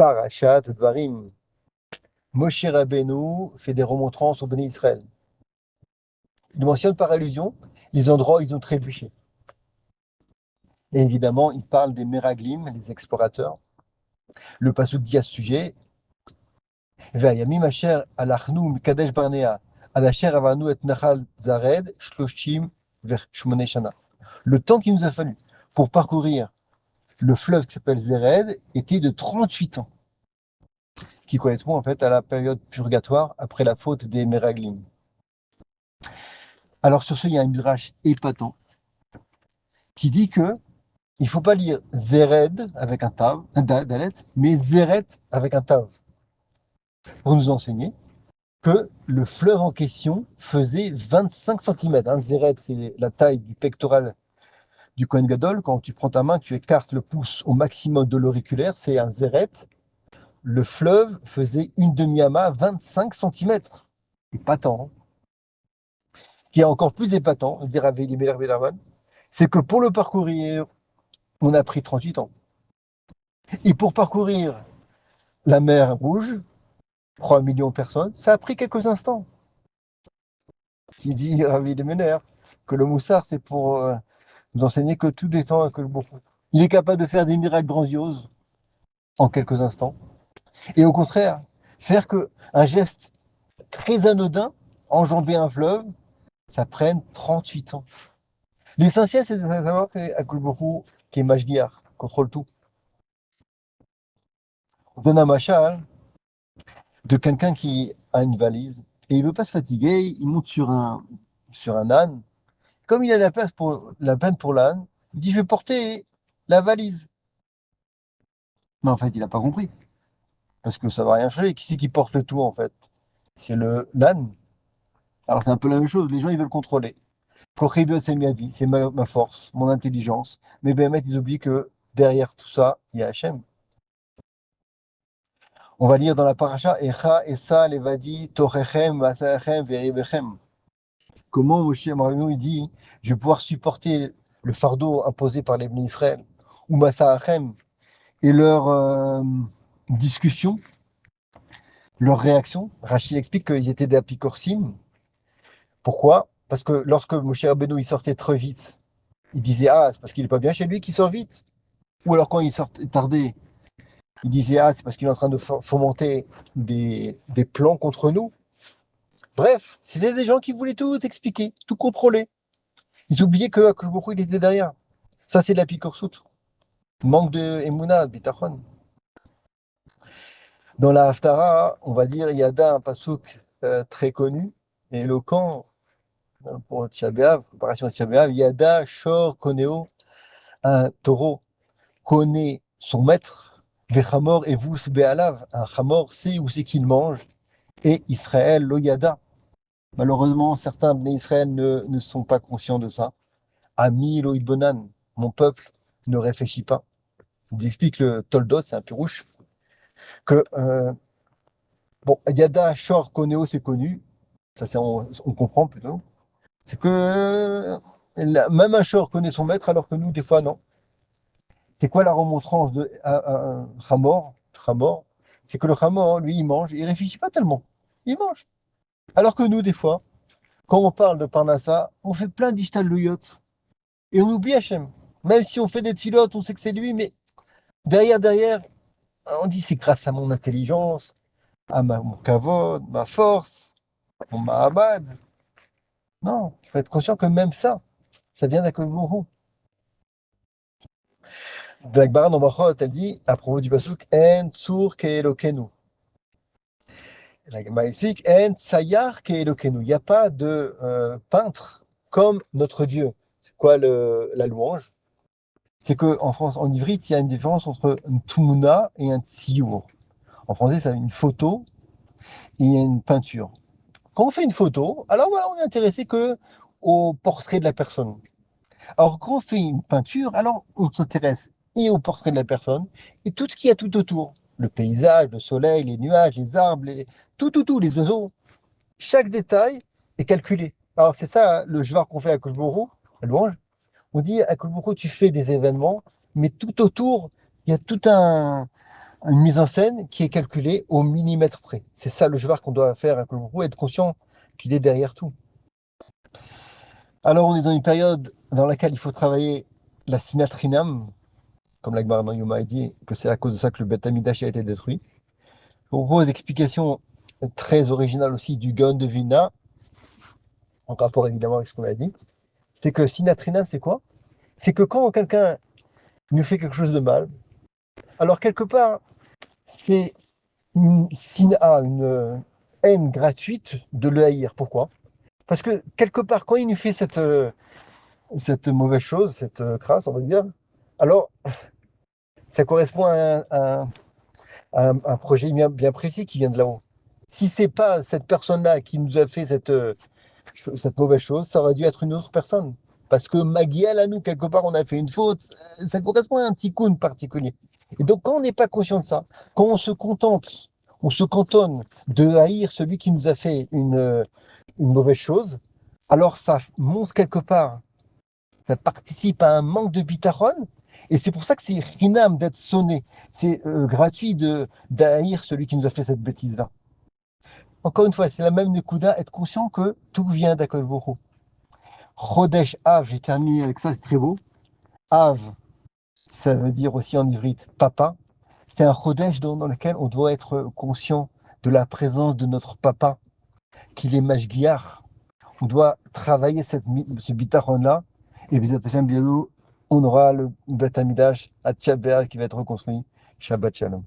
Parashat Dvarim. Moshe Rabbeinu fait des remontrances au Béni Israël. Il mentionne par allusion les endroits où ils ont trébuché. Et évidemment, il parle des Meraglim, les explorateurs. Le pasuk dit à ce sujet Ve'ayamim asher alachnu mikadesh barnea al asher avanu et nachal zared shloshim ve'shmonei shana. Le temps qu'il nous a fallu pour parcourir le fleuve qui s'appelle Zered était de 38 ans, qui correspond en fait à la période purgatoire après la faute des Meraglim. Alors sur ce, il y a un midrash épatant qui dit que il ne faut pas lire Zered avec un tav, un dalet, mais Zeret avec un tav, pour nous enseigner que le fleuve en question faisait 25 cm. Zeret, c'est la taille du pectoral du Kohen Gadol. Quand tu prends ta main, tu écartes le pouce au maximum de l'auriculaire, c'est un Zeret. Le fleuve faisait une demi-ama, 25 cm. Épatant. Ce qui est encore plus épatant, dit Rav Elimelech Bederman, c'est que pour le parcourir, on a pris 38 ans. Et pour parcourir la mer Rouge, 3 millions de personnes, ça a pris quelques instants. Qui dit Rav Elimelech que le moussard, c'est pour nous enseigner que tout dépend que le beaucoup. Il est capable de faire des miracles grandioses en quelques instants. Et au contraire, faire qu'un geste très anodin, enjamber un fleuve, ça prenne 38 ans. L'essentiel, c'est de savoir qu'Akulboku, qui est Mashgiach, contrôle tout. On donne un machal de quelqu'un qui a une valise et il veut pas se fatiguer, il monte sur un âne. Comme il a la peine pour l'âne, il dit je vais porter la valise. Mais en fait, il n'a pas compris. Parce que ça va rien changer. Qui c'est qui porte le tout en fait? C'est l'âne. Alors c'est un peu la même chose, les gens ils veulent contrôler. Kochibio c'est Miadi, c'est ma force, mon intelligence. Mais Béhémet, ils oublient que derrière tout ça, il y a Hachem. On va lire dans la paracha Echa, Esa, Levadi, Tochechem, Vasachem, Veribechem. Comment Moshe Rabbeinu il dit je vais pouvoir supporter le fardeau imposé par les Bnei Israël ou Masachem et leur discussion, leur réaction. Rachid explique qu'ils étaient des apicorsim. Pourquoi? Parce que lorsque Moshe Rabbeinu il sortait trop vite, il disait ah c'est parce qu'il n'est pas bien chez lui qu'il sort vite. Ou alors quand il sortait tardé, il disait ah c'est parce qu'il est en train de fomenter des plans contre nous. Bref, c'était des gens qui voulaient tout expliquer, tout contrôler. Ils oubliaient que Baruch il était derrière. Ça, c'est de la picorsoute. Manque de Emouna, de Bitachon. Dans la Haftara, on va dire, il y a un pasouk très connu et éloquent pour Tisha B'Av, préparation de Tisha B'Av. Yada, Shor, Koneo, un taureau connaît son maître. Vechamor et vous Be'alav. Un chamor sait où c'est qu'il mange. Et Israël, lo Yada. Malheureusement, certains Bnei Israël ne sont pas conscients de ça. Ami lo Bonan, mon peuple ne réfléchit pas. Il explique le Toldot, c'est un pirouche, que bon, Yada, Shor, Koneo, c'est connu, ça on comprend plutôt. C'est que même un Shor connaît son maître, alors que nous, des fois, non. C'est quoi la remontrance de un Hamor? C'est que le Hamor, lui, il mange, il réfléchit pas tellement. Il mange. Alors que nous, des fois, quand on parle de Parnassa, on fait plein d'ishtaluyot et on oublie Hachem. Même si on fait des tilotes, on sait que c'est lui, mais derrière, on dit c'est grâce à mon intelligence, à mon kavod, ma force, mon mahamad. Non, il faut être conscient que même ça vient d'Akomoru. L'Agmara dans Brachot, elle dit, à propos du pasuk, En tsur ke'elokenu. L'Agmara explique, En tsayar ke'elokenu. Il n'y a pas de peintre comme notre Dieu. C'est quoi la louange? C'est qu'en France, en ivrite, il y a une différence entre un tumuna et un tsiour. En français, c'est une photo et une peinture. Quand on fait une photo, alors voilà, on est intéressé que au portrait de la personne. Alors quand on fait une peinture, alors on s'intéresse et au portrait de la personne et tout ce qu'il y a tout autour. Le paysage, le soleil, les nuages, les arbres, tout, les oiseaux. Chaque détail est calculé. Alors c'est ça le jvar qu'on fait à Koshboro, à Louange. On dit à Koshboro, tu fais des événements, mais tout autour, il y a tout un une mise en scène qui est calculée au millimètre près. C'est ça le jvar qu'on doit faire avec le groupe, être conscient qu'il est derrière tout. Alors on est dans une période dans laquelle il faut travailler la sinatrinam, comme la Gemara dans Yoma a dit que c'est à cause de ça que le Beth Amidash a été détruit. Je vous propose l'explication très originale aussi du Gaon de Vilna, en rapport évidemment avec ce qu'on a dit. C'est que sinatrinam, c'est quoi? C'est que quand quelqu'un nous fait quelque chose de mal, alors quelque part, c'est une sina, une haine gratuite de le haïr. Pourquoi? Parce que quelque part, quand il nous fait cette mauvaise chose, cette crasse, on va dire, alors ça correspond à un projet bien précis qui vient de là-haut. Si c'est pas cette personne-là qui nous a fait cette mauvaise chose, ça aurait dû être une autre personne. Parce que Maguiel, à nous, quelque part, on a fait une faute, ça correspond à un petit coup particulier. Et donc, quand on n'est pas conscient de ça, quand on se cantonne de haïr celui qui nous a fait une mauvaise chose, alors ça montre quelque part, ça participe à un manque de bitachon, et c'est pour ça que c'est rinam d'être sonné. C'est gratuit d'haïr celui qui nous a fait cette bêtise-là. Encore une fois, c'est la même Nekuda, être conscient que tout vient d'Akol Boko. Chodesh Av, j'ai terminé avec ça, c'est très beau. Av, ça veut dire aussi en ivrite papa. C'est un Chodesh dans lequel on doit être conscient de la présence de notre papa, qu'il est Mashgiach. On doit travailler ce bitachon-là. Et bientôt, on aura le Beth Amidash à Tchabéa qui va être reconstruit. Shabbat Shalom.